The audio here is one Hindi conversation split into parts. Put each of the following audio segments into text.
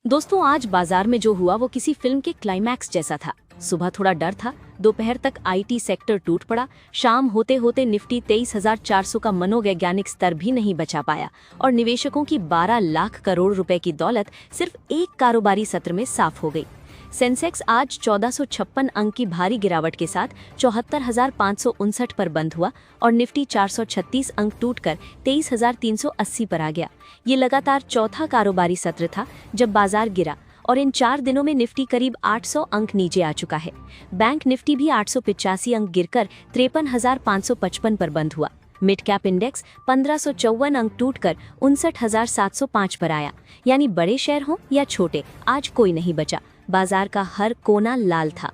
दोस्तों, आज बाजार में जो हुआ वो किसी फिल्म के क्लाइमैक्स जैसा था। सुबह थोड़ा डर था, दोपहर तक आईटी सेक्टर टूट पड़ा, शाम होते होते निफ्टी 23,400 का मनोवैज्ञानिक स्तर भी नहीं बचा पाया और निवेशकों की 12 लाख करोड़ रुपए की दौलत सिर्फ एक कारोबारी सत्र में साफ हो गई। सेंसेक्स आज 1456 अंक की भारी गिरावट के साथ 74,559 पर बंद हुआ और निफ्टी 436 अंक टूटकर 23,380 पर आ गया। ये लगातार चौथा कारोबारी सत्र था जब बाजार गिरा और इन 4 दिनों में निफ्टी करीब 800 अंक नीचे आ चुका है। बैंक निफ्टी भी 885 अंक गिरकर 53,555 पर बंद हुआ। मिड कैप इंडेक्स 1554 अंक टूटकर 59,705 पर आया। यानी बड़े शेयर हों या छोटे, आज कोई नहीं बचा। बाजार का हर कोना लाल था।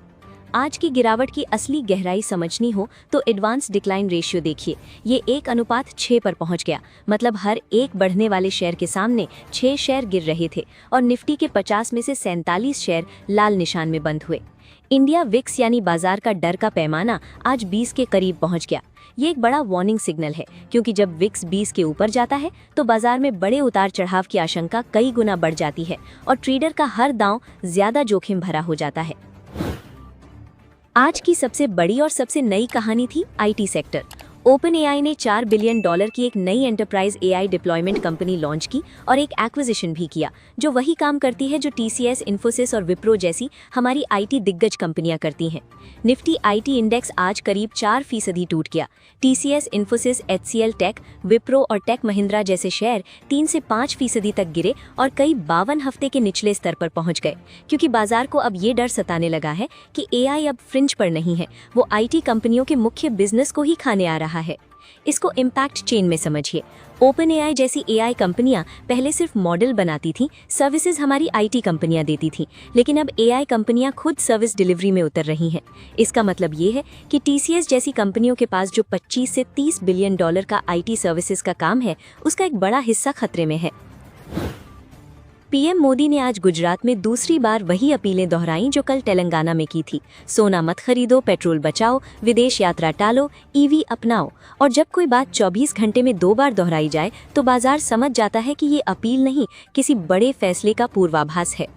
आज की गिरावट की असली गहराई समझनी हो तो एडवांस डिक्लाइन रेशियो देखिए। ये 1:6 पर पहुंच गया। मतलब हर एक बढ़ने वाले शेयर के सामने 6 शेयर गिर रहे थे और निफ्टी के 50 में से 47 शेयर लाल निशान में बंद हुए। इंडिया विक्स यानी बाजार का डर का पैमाना आज 20 के करीब पहुंच गया। ये एक बड़ा वार्निंग सिग्नल है, क्योंकि जब विक्स 20 के ऊपर जाता है तो बाजार में बड़े उतार चढ़ाव की आशंका कई गुना बढ़ जाती है और ट्रेडर का हर दांव ज्यादा जोखिम भरा हो जाता है। आज की सबसे बड़ी और सबसे नई कहानी थी आईटी सेक्टर। ओपन एआई ने $4 बिलियन की एक नई enterprise AI deployment company launch की और एक एक्विजिशन भी किया, जो वही काम करती है जो टीसीएस, इन्फोसिस और विप्रो जैसी हमारी आईटी दिग्गज कंपनियां करती हैं। निफ्टी आईटी इंडेक्स आज करीब 4% टूट गया। TCS, Infosys, HCL Tech, Wipro और टेक महिंद्रा जैसे शेयर 3 से 5% तक गिरे और कई 52 हफ्ते के निचले स्तर पर पहुंच गए, क्योंकि बाजार को अब ये डर सताने लगा है कि एआई अब फ्रिंज पर नहीं है, वो आईटी कंपनियों के मुख्य बिजनेस को ही खाने आ रहा है। इसको इम्पैक्ट चेन में समझिए। ओपन एआई जैसी एआई कंपनियां पहले सिर्फ मॉडल बनाती थीं, सर्विसेज हमारी आईटी कंपनियां देती थीं, लेकिन अब एआई कंपनियां खुद सर्विस डिलीवरी में उतर रही हैं। इसका मतलब ये है कि टीसीएस जैसी कंपनियों के पास जो 25 से $30 बिलियन का आईटी सर्विसेज का काम है, उसका एक बड़ा हिस्सा खतरे में है। पीएम मोदी ने आज गुजरात में दूसरी बार वही अपीलें दोहराईं जो कल तेलंगाना में की थी। सोना मत खरीदो, पेट्रोल बचाओ, विदेश यात्रा टालो, ईवी अपनाओ। और जब कोई बात 24 घंटे में 2 बार दोहराई जाए तो बाजार समझ जाता है कि ये अपील नहीं, किसी बड़े फैसले का पूर्वाभास है।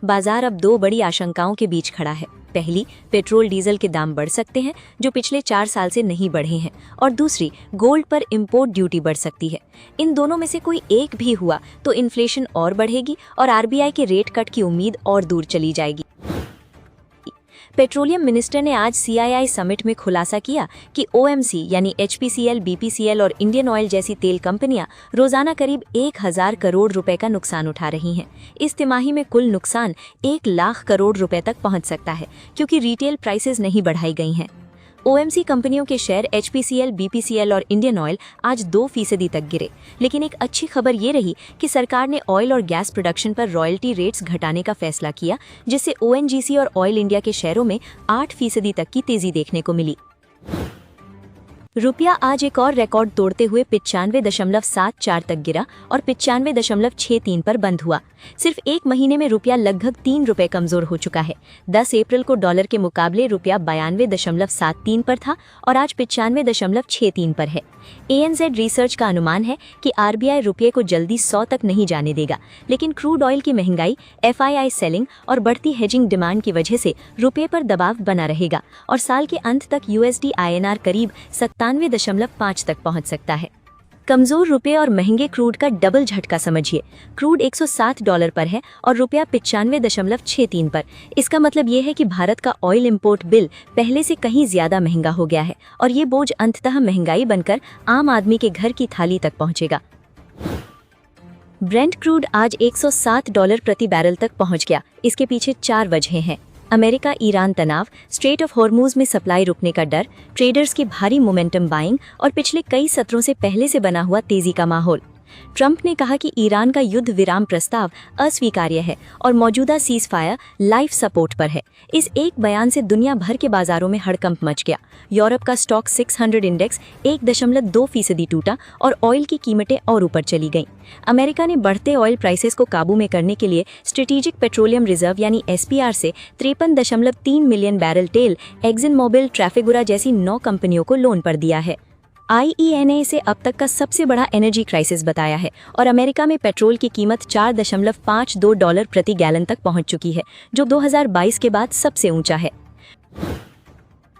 बाजार अब 2 बड़ी आशंकाओं के बीच खड़ा है। पहली, पेट्रोल डीजल के दाम बढ़ सकते हैं जो पिछले 4 साल से नहीं बढ़े हैं, और दूसरी, गोल्ड पर इंपोर्ट ड्यूटी बढ़ सकती है। इन दोनों में से कोई एक भी हुआ तो इन्फ्लेशन और बढ़ेगी और आरबीआई के रेट कट की उम्मीद और दूर चली जाएगी। पेट्रोलियम मिनिस्टर ने आज सीआईआई समिट में खुलासा किया कि ओएमसी यानी एचपीसीएल, बीपीसीएल और इंडियन ऑयल जैसी तेल कंपनियां रोजाना करीब 1,000 करोड़ रुपए का नुकसान उठा रही हैं। इस तिमाही में कुल नुकसान 1 लाख करोड़ रुपए तक पहुंच सकता है, क्योंकि रिटेल प्राइसेस नहीं बढ़ाई गई हैं। ओएमसी कंपनियों के शेयर एचपीसीएल, बीपीसीएल और इंडियन ऑयल आज 2% तक गिरे। लेकिन एक अच्छी खबर ये रही कि सरकार ने ऑयल और गैस प्रोडक्शन पर रॉयल्टी रेट्स घटाने का फैसला किया, जिससे ओएनजीसी और ऑयल इंडिया के शेयरों में 8% तक की तेजी देखने को मिली। रुपया आज एक और रिकॉर्ड तोड़ते हुए 95.74 तक गिरा और 95.63 पर बंद हुआ। सिर्फ एक महीने में रुपया लगभग 3 रुपए कमजोर हो चुका है। 10 अप्रैल को डॉलर के मुकाबले रुपया 92.73 पर था और आज 95.63 पर है। एएनजेड रिसर्च का अनुमान है कि आरबीआई रुपये को जल्दी 100 तक नहीं जाने देगा, लेकिन क्रूड ऑयल की महंगाई, एफआईआई सेलिंग और बढ़ती हेजिंग डिमांड की वजह से रुपये पर दबाव बना रहेगा और साल के अंत तक यूएसडी आईएनआर करीब 97.5 तक पहुंच सकता है। कमजोर रुपये और महंगे क्रूड का डबल झटका समझिए। क्रूड $160 पर है और रुपया 95.63 पर। इसका मतलब ये है कि भारत का ऑयल इंपोर्ट बिल पहले से कहीं ज्यादा महंगा हो गया है और ये बोझ अंततः महंगाई बनकर आम आदमी के घर की थाली तक पहुंचेगा। ब्रेंट क्रूड आज $160 प्रति बैरल तक पहुंच गया। इसके पीछे 4 वजहें हैं। अमेरिका ईरान तनाव, स्ट्रेट ऑफ हॉर्मूज में सप्लाई रुकने का डर, ट्रेडर्स की भारी मोमेंटम बाइंग और पिछले कई सत्रों से पहले से बना हुआ तेजी का माहौल। ट्रंप ने कहा कि ईरान का युद्ध विराम प्रस्ताव अस्वीकार्य है और मौजूदा सीज फायर लाइफ सपोर्ट पर है। इस एक बयान से दुनिया भर के बाजारों में हड़कंप मच गया। यूरोप का स्टॉक 600 इंडेक्स 1.2% टूटा और ऑयल की कीमतें और ऊपर चली गईं। अमेरिका ने बढ़ते ऑयल प्राइसेस को काबू में करने के लिए स्ट्रेटेजिक पेट्रोलियम रिजर्व यानी एसपीआर से 53.3 मिलियन बैरल तेल एक्सन मोबिल, ट्रैफिगुरा जैसी 9 कंपनियों को लोन पर दिया है। IENA इसे अब तक का सबसे बड़ा एनर्जी क्राइसिस बताया है और अमेरिका में पेट्रोल की कीमत $4.52 प्रति गैलन तक पहुंच चुकी है, जो 2022 के बाद सबसे ऊंचा है।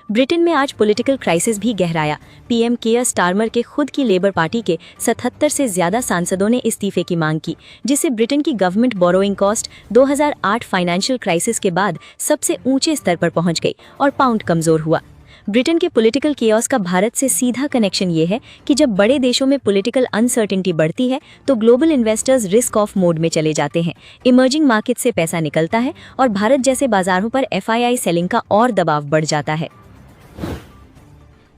ब्रिटेन में आज पॉलिटिकल क्राइसिस भी गहराया। पीएम केयर स्टारमर के खुद की लेबर पार्टी के 77 से ज्यादा सांसदों ने इस्तीफे की मांग की, जिससे ब्रिटेन की government borrowing cost 2008 financial crisis के बाद सबसे ऊंचे स्तर पर पहुंच गई और पाउंड कमजोर हुआ। ब्रिटेन के पॉलिटिकल केओस का भारत से सीधा कनेक्शन ये है कि जब बड़े देशों में पॉलिटिकल अनसर्टेनिटी बढ़ती है तो global investors risk of mode में चले जाते हैं, इमर्जिंग मार्केट से पैसा निकलता है और भारत जैसे बाजारों पर FII सेलिंग का और दबाव बढ़ जाता है।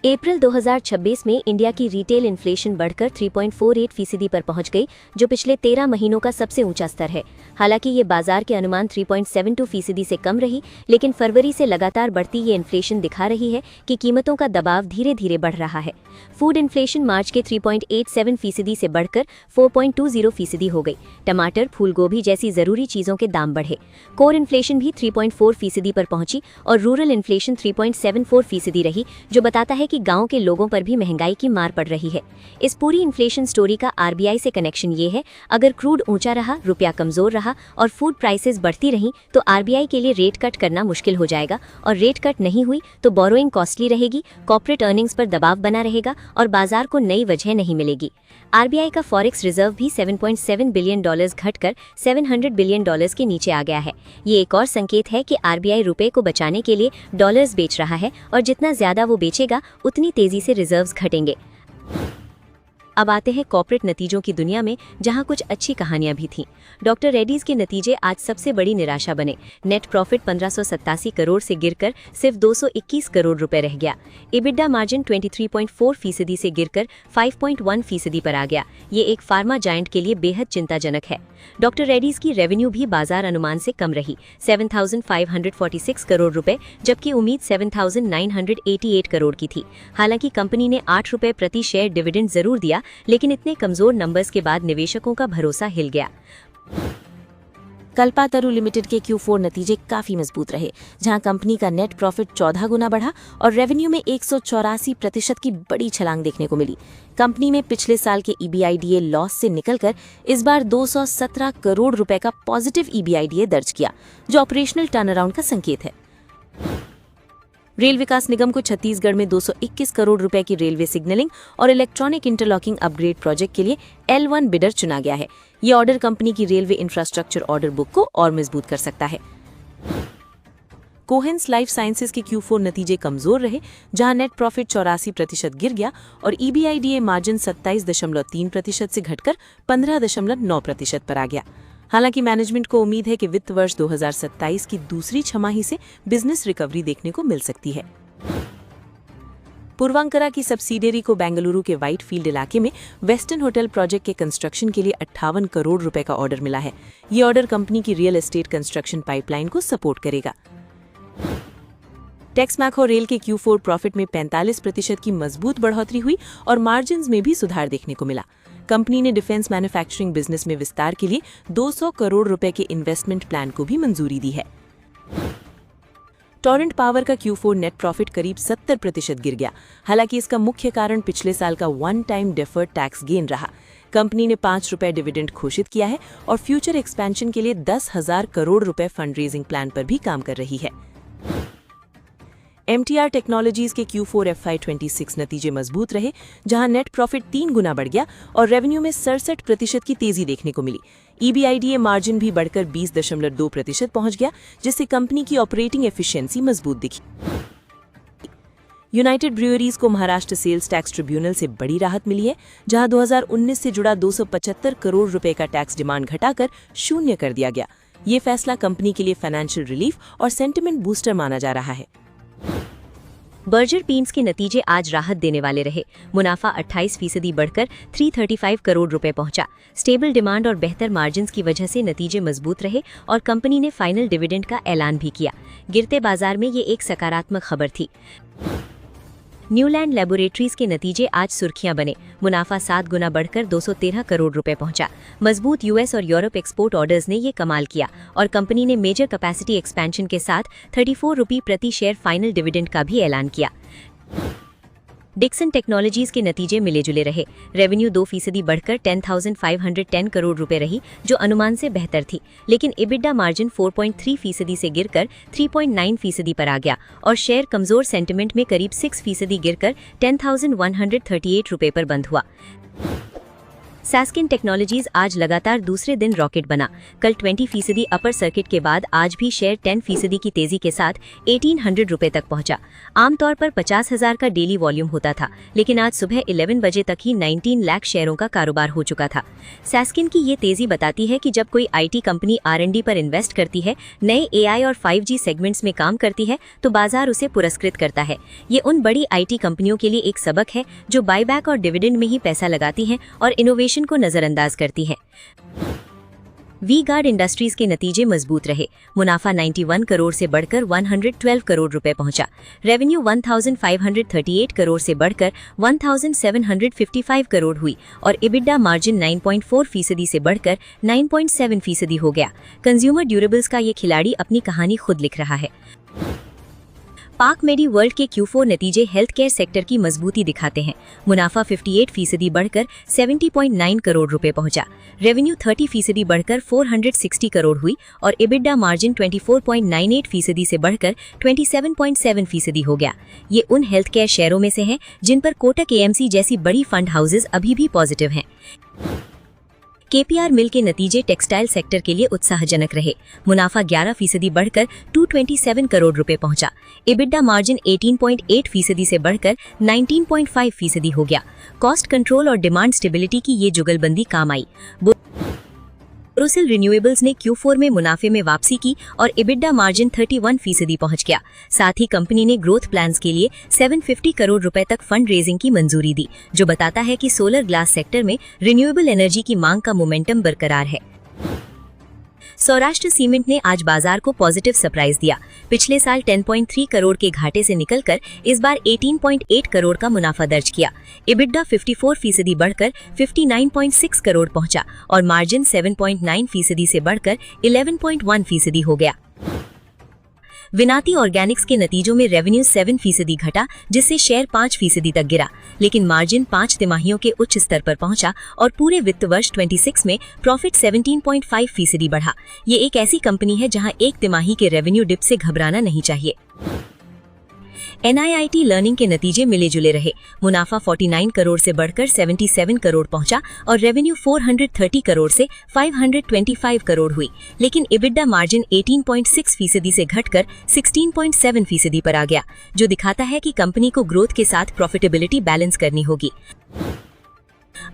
अप्रैल 2026 में इंडिया की रिटेल इन्फ्लेशन बढ़कर 3.48% पर पहुंच गई, जो पिछले 13 महीनों का सबसे ऊंचा स्तर है। हालांकि ये बाजार के अनुमान 3.72% से कम रही, लेकिन फरवरी से लगातार बढ़ती ये इन्फ्लेशन दिखा रही है कि कीमतों का दबाव धीरे धीरे बढ़ रहा है। फूड इन्फ्लेशन मार्च के 3.87% से बढ़कर 4.20% हो गई। टमाटर, फूलगोभी जैसी जरूरी चीजों के दाम बढ़े। कोर इन्फ्लेशन भी 3.4% पर पहुंची और रूरल इन्फ्लेशन 3.74% रही, जो बताता है कि गांव के लोगों पर भी महंगाई की मार पड़ रही है। इस पूरी इन्फ्लेशन स्टोरी का RBI से कनेक्शन ये है, अगर क्रूड ऊंचा रहा, रुपया कमजोर रहा और फूड प्राइसेस बढ़ती रहीं तो RBI के लिए रेट कट करना मुश्किल हो जाएगा, और रेट कट नहीं हुई तो बोरोइंग कॉस्टली रहेगी, कॉर्पोरेट अर्निंग्स पर दबाव बना रहेगा और बाजार को नई वजह नहीं मिलेगी। RBI का फॉरेक्स रिजर्व भी $7.7 बिलियन घटकर $700 बिलियन के नीचे आ गया है। ये एक और संकेत है कि RBI रुपए को बचाने के लिए डॉलर्स बेच रहा है और जितना ज्यादा वो बेचेगा उतनी तेजी से रिजर्व्स घटेंगे। अब आते हैं कॉर्पोरेट नतीजों की दुनिया में, जहां कुछ अच्छी कहानियां भी थीं। डॉक्टर रेड्डीज के नतीजे आज सबसे बड़ी निराशा बने। नेट प्रॉफिट 1587 करोड़ से गिरकर सिर्फ 221 करोड़ रुपए रह गया। EBITDA मार्जिन 23.4% से गिरकर 5.1% पर आ गया। ये एक फार्मा जायंट के लिए बेहद चिंताजनक है। डॉक्टर रेड्डीज की रेवेन्यू भी बाजार अनुमान से कम रही, 7,546 करोड़ रुपए, जबकि उम्मीद 7,988 करोड़ की थी। हालांकि कंपनी ने 8 रुपए प्रति शेयर डिविडेंड जरूर दिया, लेकिन इतने कमजोर नंबर्स के बाद निवेशकों का भरोसा हिल गया। कल्पातरु लिमिटेड के Q4 नतीजे काफी मजबूत रहे, जहां कंपनी का नेट प्रॉफिट 14 गुना बढ़ा और रेवेन्यू में 184% की बड़ी छलांग देखने को मिली। कंपनी में पिछले साल के EBITDA लॉस से निकलकर इस बार 217 करोड़ रुपए का पॉजिटिव EBITDA दर्ज किया, जो ऑपरेशनल टर्नअराउंड का संकेत है। रेल विकास निगम को छत्तीसगढ़ में 221 करोड़ रुपए की रेलवे सिग्नलिंग और इलेक्ट्रॉनिक इंटरलॉकिंग अपग्रेड प्रोजेक्ट के लिए L1 बिडर चुना गया है। ये ऑर्डर कंपनी की रेलवे इंफ्रास्ट्रक्चर ऑर्डर बुक को और मजबूत कर सकता है। कोहेंस लाइफ साइंसेज के Q4 नतीजे कमजोर रहे, जहां नेट प्रॉफिट 84% गिर गया और EBITDA मार्जिन 27.3% से घटकर 15.9% पर आ गया। हालांकि मैनेजमेंट को उम्मीद है कि वित्त वर्ष 2027 की दूसरी छमाही से बिजनेस रिकवरी देखने को मिल सकती है। पूर्वांकरा की सब्सिडियरी को बेंगलुरु के व्हाइट फील्ड इलाके में वेस्टर्न होटल प्रोजेक्ट के कंस्ट्रक्शन के लिए 58 करोड़ रुपए का ऑर्डर मिला है। ये ऑर्डर कंपनी की रियल एस्टेट कंस्ट्रक्शन पाइपलाइन को सपोर्ट करेगा। टेक्समैको रेल के Q4 प्रॉफिट में 45% की मजबूत बढ़ोतरी हुई और मार्जिन्स में भी सुधार देखने को मिला। कंपनी ने डिफेंस मैन्युफैक्चरिंग बिजनेस में विस्तार के लिए 200 करोड़ रुपए के इन्वेस्टमेंट प्लान को भी मंजूरी दी है। टोरेंट पावर का Q4 नेट प्रॉफिट करीब 70% गिर गया। हालांकि इसका मुख्य कारण पिछले साल का one time deferred tax gain रहा। कंपनी ने 5 रुपए डिविडेंड घोषित किया है और फ्यूचर एक्सपेंशन के लिए 10,000 करोड़ रुपए फंड रेजिंग प्लान पर भी काम कर रही है। MTR टेक्नोलॉजीज के Q4 FY26 नतीजे मजबूत रहे, जहां नेट प्रॉफिट 3 गुना बढ़ गया और रेवेन्यू में 67% की तेजी देखने को मिली। EBITDA मार्जिन भी बढ़कर 20.2% पहुंच गया, जिससे कंपनी की ऑपरेटिंग एफिशिएंसी मजबूत दिखी। यूनाइटेड ब्रूअरीज को महाराष्ट्र सेल्स टैक्स ट्रिब्यूनल से बड़ी राहत मिली है, जहां 2019 से जुड़ा 275 करोड़ रुपए का टैक्स डिमांड घटाकर 0 कर दिया गया। ये फैसला कंपनी के लिए फाइनेंशियल रिलीफ और सेंटिमेंट बूस्टर माना जा रहा है। बर्जर पेंट्स के नतीजे आज राहत देने वाले रहे। मुनाफा 28% बढ़कर 335 करोड़ रुपए पहुंचा। स्टेबल डिमांड और बेहतर मार्जिन्स की वजह से नतीजे मजबूत रहे और कंपनी ने फाइनल डिविडेंड का ऐलान भी किया। गिरते बाजार में ये एक सकारात्मक खबर थी। न्यूलैंड लैबोरेटरीज के नतीजे आज सुर्खियां बने। मुनाफा 7 गुना बढ़कर 213 करोड़ रुपए पहुंचा। मजबूत US और यूरोप एक्सपोर्ट ऑर्डर्स ने ये कमाल किया और कंपनी ने मेजर कैपेसिटी एक्सपेंशन के साथ 34 रुपये प्रति शेयर फाइनल डिविडेंड का भी ऐलान किया। डिक्सन टेक्नोलॉजीज के नतीजे मिले जुले रहे। रेवेन्यू 2% बढ़कर 10,510 करोड़ रुपए रही, जो अनुमान से बेहतर थी, लेकिन EBITDA मार्जिन 4.3% से गिरकर 3.9% पर आ गया और शेयर कमजोर सेंटिमेंट में करीब 6% गिरकर 10,138 रुपए पर बंद हुआ। सैस्किन टेक्नोलॉजीज आज लगातार दूसरे दिन रॉकेट बना। कल 20% अपर सर्किट के बाद आज भी शेयर 10% की तेजी के साथ 1800 रुपए तक पहुंचा। आमतौर पर 50,000 का डेली वॉल्यूम होता था, लेकिन आज सुबह 11 बजे तक ही 19 लाख शेयरों का कारोबार हो चुका था। सैस्किन की ये तेजी बताती है कि जब कोई IT कंपनी R&D पर इन्वेस्ट करती है, नए AI और 5G सेगमेंट्स में काम करती है, तो बाजार उसे पुरस्कृत करता है। ये उन बड़ी IT कंपनियों के लिए एक सबक है जो बायबैक और डिविडेंड में ही पैसा लगाती हैं और इनोवेशन को नजरअंदाज करती है। वी-गार्ड इंडस्ट्रीज के नतीजे मजबूत रहे। मुनाफा 91 करोड़ से बढ़कर 112 करोड़ रुपए पहुंचा। रेवेन्यू 1538 करोड़ से बढ़कर 1755 करोड़ हुई और EBITDA मार्जिन 9.4% से बढ़कर 9.7% हो गया। कंज्यूमर ड्यूरेबल्स का ये खिलाड़ी अपनी कहानी खुद लिख रहा है। पाक मेडी वर्ल्ड के Q4 नतीजे हेल्थ केयर सेक्टर की मजबूती दिखाते हैं। मुनाफा 58% बढ़कर 70.9 करोड़ रुपए पहुंचा। रेवेन्यू 30% बढ़कर 460 करोड़ हुई और EBITDA मार्जिन 24.98% से बढ़कर 27.7% हो गया। ये उन हेल्थ केयर शेयरों में से हैं जिन पर कोटक AMC जैसी बड़ी फंड हाउसेज अभी भी पॉजिटिव हैं। KPR मिल के नतीजे टेक्सटाइल सेक्टर के लिए उत्साहजनक रहे। मुनाफा 11% बढ़कर 227 करोड़ रुपए पहुंचा। EBITDA मार्जिन 18.8% से बढ़कर 19.5% हो गया। कॉस्ट कंट्रोल और डिमांड स्टेबिलिटी की ये जुगलबंदी काम आई। बोरोसिल रिन्यूएबल्स ने Q4 में मुनाफे में वापसी की और EBITDA मार्जिन 31% पहुंच गया। साथ ही कंपनी ने ग्रोथ प्लान्स के लिए 750 करोड़ रुपए तक फंड रेजिंग की मंजूरी दी, जो बताता है कि सोलर ग्लास सेक्टर में रिन्यूएबल एनर्जी की मांग का मोमेंटम बरकरार है। सौराष्ट्र सीमेंट ने आज बाजार को पॉजिटिव सरप्राइज दिया। पिछले साल 10.3 करोड़ के घाटे से निकलकर इस बार 18.8 करोड़ का मुनाफा दर्ज किया। EBITDA 54% बढ़कर 59.6 करोड़ पहुंचा और मार्जिन 7.9% से बढ़कर 11.1% हो गया। विनाती ऑर्गेनिक्स के नतीजों में रेवेन्यू 7% घटा, जिससे शेयर 5% तक गिरा, लेकिन मार्जिन 5 तिमाहियों के उच्च स्तर पर पहुंचा और पूरे वित्त वर्ष 26 में प्रॉफिट 17.5% बढ़ा। ये एक ऐसी कंपनी है जहां एक तिमाही के रेवेन्यू डिप से घबराना नहीं चाहिए। NIIT लर्निंग के नतीजे मिले जुले रहे। मुनाफा 49 करोड़ से बढ़कर 77 करोड़ पहुंचा और रेवेन्यू 430 करोड़ से 525 करोड़ हुई, लेकिन EBITDA मार्जिन 18.6% से घटकर 16.7% पर आ गया, जो दिखाता है कि कंपनी को ग्रोथ के साथ प्रॉफिटेबिलिटी बैलेंस करनी होगी।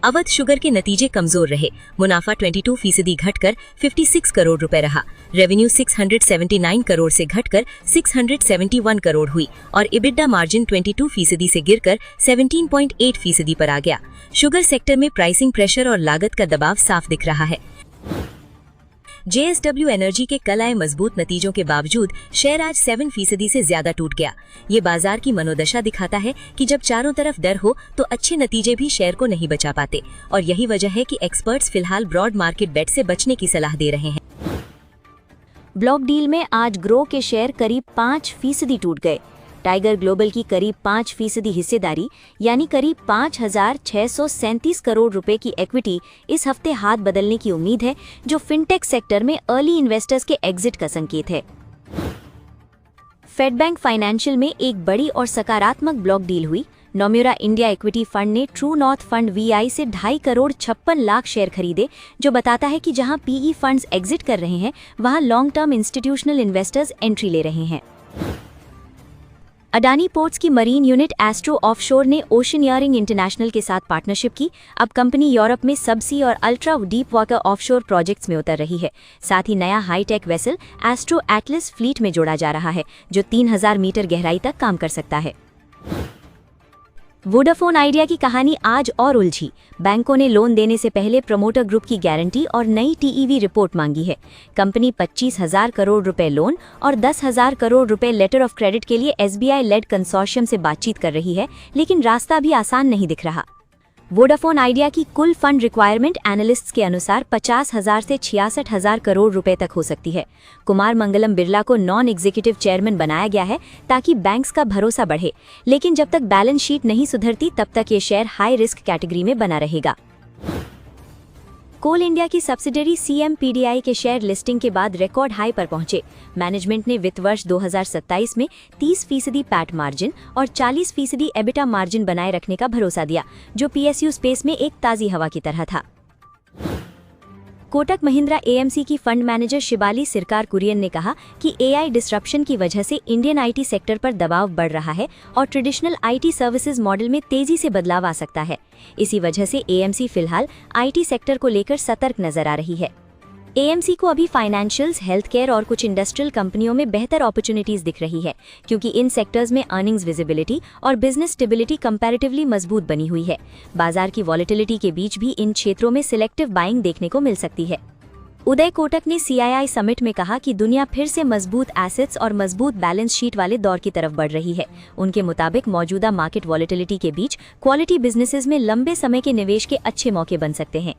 अवध शुगर के नतीजे कमजोर रहे। मुनाफा 22% घटकर 56 करोड़ रुपए रहा। रेवेन्यू 679 करोड़ से घटकर 671 करोड़ हुई और EBITDA मार्जिन 22% से गिरकर 17.8% पर आ गया। शुगर सेक्टर में प्राइसिंग प्रेशर और लागत का दबाव साफ दिख रहा है। JSW एनर्जी के कल आए मजबूत नतीजों के बावजूद शेयर आज 7% से ज्यादा टूट गया। ये बाजार की मनोदशा दिखाता है कि जब चारों तरफ डर हो तो अच्छे नतीजे भी शेयर को नहीं बचा पाते, और यही वजह है कि एक्सपर्ट्स फिलहाल ब्रॉड मार्केट बेट से बचने की सलाह दे रहे हैं। ब्लॉक डील में आज ग्रो के शेयर करीब 5% टूट गए। टाइगर ग्लोबल की करीब 5% हिस्सेदारी यानी करीब 5,637 करोड़ रुपए की इक्विटी इस हफ्ते हाथ बदलने की उम्मीद है, जो फिनटेक सेक्टर में अर्ली इन्वेस्टर्स के एग्जिट का संकेत है। फेड बैंक फाइनेंशियल में एक बड़ी और सकारात्मक ब्लॉक डील हुई। नोम्यूरा इंडिया इक्विटी फंड ने ट्रू नॉर्थ फंड VI से 2.5 करोड़ 56 लाख शेयर खरीदे, जो बताता है कि जहां PE फंड्स एग्जिट कर रहे हैं, वहां long term institutional investors entry ले रहे हैं। अडानी पोर्ट्स की मरीन यूनिट एस्ट्रो ऑफशोर ने ओशनियरिंग इंटरनेशनल के साथ पार्टनरशिप की। अब कंपनी यूरोप में सबसी और ultra deep water offshore projects में उतर रही है। साथ ही नया hi tech vessel Astro Atlas fleet में जोड़ा जा रहा है, जो 3000 मीटर गहराई तक काम कर सकता है। वोडाफोन आइडिया की कहानी आज और उलझी। बैंकों ने लोन देने से पहले प्रमोटर ग्रुप की गारंटी और नई TEV रिपोर्ट मांगी है। कंपनी 25,000 करोड़ रुपए लोन और 10,000 करोड़ रुपए लेटर ऑफ क्रेडिट के लिए SBI लेड कंसोर्शियम से बातचीत कर रही है, लेकिन रास्ता भी आसान नहीं दिख रहा। वोडाफोन आइडिया की कुल फंड रिक्वायरमेंट एनालिस्ट्स के अनुसार 50,000 से 66,000 करोड़ रुपए तक हो सकती है। कुमार मंगलम बिरला को नॉन एग्जीक्यूटिव चेयरमैन बनाया गया है ताकि बैंक्स का भरोसा बढ़े, लेकिन जब तक बैलेंस शीट नहीं सुधरती तब तक ये शेयर हाई रिस्क कैटेगरी में बना रहेगा। कोल इंडिया की सब्सिडरी CMPDI के शेयर लिस्टिंग के बाद रिकॉर्ड हाई पर पहुंचे। मैनेजमेंट ने वित्त वर्ष 2027 में 30% पैट मार्जिन और 40% एबिटा मार्जिन बनाए रखने का भरोसा दिया, जो PSU स्पेस में एक ताज़ी हवा की तरह था। कोटक महिंद्रा AMC की फंड मैनेजर शिबाली सिरकार कुरियन ने कहा कि AI डिस्ट्रप्शन की वजह से इंडियन IT सेक्टर पर दबाव बढ़ रहा है और ट्रेडिशनल IT सर्विसेज मॉडल में तेजी से बदलाव आ सकता है। इसी वजह से AMC फिलहाल IT सेक्टर को लेकर सतर्क नजर आ रही है। AMC को अभी फाइनेंशियल्स, हेल्थ केयर और कुछ इंडस्ट्रियल कंपनियों में बेहतर अपॉर्चुनिटीज दिख रही है, क्योंकि इन सेक्टर्स में अर्निंग्स विजिबिलिटी और बिजनेस स्टेबिलिटी कंपैरेटिवली मजबूत बनी हुई है। बाजार की वॉलेटिलिटी के बीच भी इन क्षेत्रों में सिलेक्टिव बाइंग देखने को मिल सकती है। उदय कोटक ने CII समिट में कहा कि दुनिया फिर से मजबूत एसेट्स और मजबूत बैलेंस शीट वाले दौर की तरफ बढ़ रही है। उनके मुताबिक मौजूदा मार्केट वॉलेटिलिटी के बीच क्वालिटी बिजनेसेस में लंबे समय के निवेश के अच्छे मौके बन सकते हैं।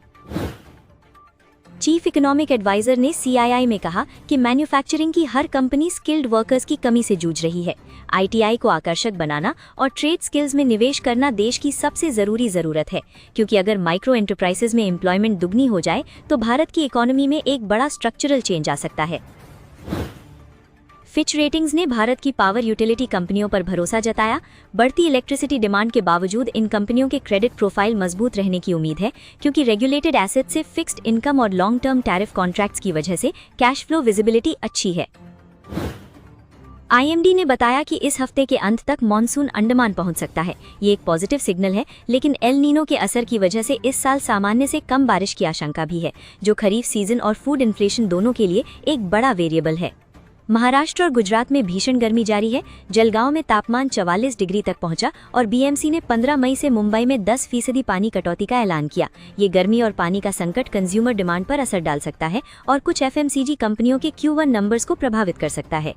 चीफ इकोनॉमिक एडवाइजर ने CII में कहा कि मैन्युफैक्चरिंग की हर कंपनी स्किल्ड वर्कर्स की कमी से जूझ रही है। ITI को आकर्षक बनाना और ट्रेड स्किल्स में निवेश करना देश की सबसे ज़रूरी ज़रूरत है, क्योंकि अगर माइक्रो एंटरप्राइजेज में एम्प्लॉयमेंट दुगनी हो जाए तो भारत की इकोनॉमी में एक बड़ा स्ट्रक्चरल चेंज आ सकता है। फिच रेटिंग्स ने भारत की पावर यूटिलिटी कंपनियों पर भरोसा जताया। बढ़ती इलेक्ट्रिसिटी डिमांड के बावजूद इन कंपनियों के क्रेडिट प्रोफाइल मजबूत रहने की उम्मीद है, क्योंकि रेगुलेटेड एसेट से फिक्स्ड इनकम और लॉन्ग टर्म टैरिफ कॉन्ट्रैक्ट्स की वजह से कैश फ्लो विजिबिलिटी अच्छी है। IMD ने बताया कि इस हफ्ते के अंत तक मॉनसून अंडमान पहुंच सकता है। ये एक पॉजिटिव सिग्नल है, लेकिन एल नीनो के असर की वजह से इस साल सामान्य से कम बारिश की आशंका भी है, जो खरीफ सीजन और फूड इन्फ्लेशन दोनों के लिए एक बड़ा वेरिएबल है। महाराष्ट्र और गुजरात में भीषण गर्मी जारी है। जलगांव में तापमान 44 डिग्री तक पहुंचा और BMC ने 15 मई से मुंबई में 10% पानी कटौती का ऐलान किया। ये गर्मी और पानी का संकट कंज्यूमर डिमांड पर असर डाल सकता है और कुछ FMCG कंपनियों के Q1 नंबर्स को प्रभावित कर सकता है।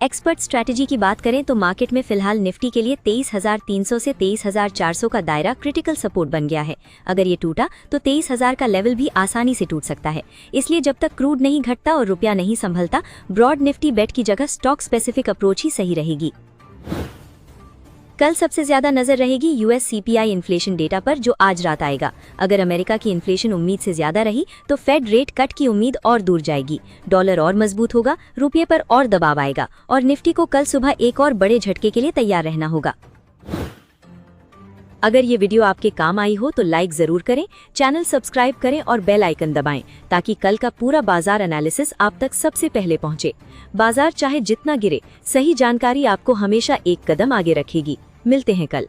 एक्सपर्ट स्ट्रैटेजी की बात करें तो मार्केट में फिलहाल निफ्टी के लिए 23,300 से 23,400 का दायरा क्रिटिकल सपोर्ट बन गया है। अगर ये टूटा तो 23,000 का लेवल भी आसानी से टूट सकता है। इसलिए जब तक क्रूड नहीं घटता और रुपया नहीं संभलता, ब्रॉड निफ्टी बेट की जगह स्टॉक स्पेसिफिक अप्रोच ही सही रहेगी। कल सबसे ज्यादा नजर रहेगी US CPI इन्फ्लेशन डेटा पर, जो आज रात आएगा। अगर अमेरिका की इन्फ्लेशन उम्मीद से ज्यादा रही तो फेड रेट कट की उम्मीद और दूर जाएगी, डॉलर और मजबूत होगा, रुपये पर और दबाव आएगा और निफ्टी को कल सुबह एक और बड़े झटके के लिए तैयार रहना होगा। अगर ये वीडियो आपके काम आई हो तो लाइक जरूर करें, चैनल सब्सक्राइब करें और बेल आइकन दबाएं, ताकि कल का पूरा बाजार एनालिसिस आप तक सबसे पहले पहुंचे। बाजार चाहे जितना गिरे, सही जानकारी आपको हमेशा एक कदम आगे रखेगी। मिलते हैं कल।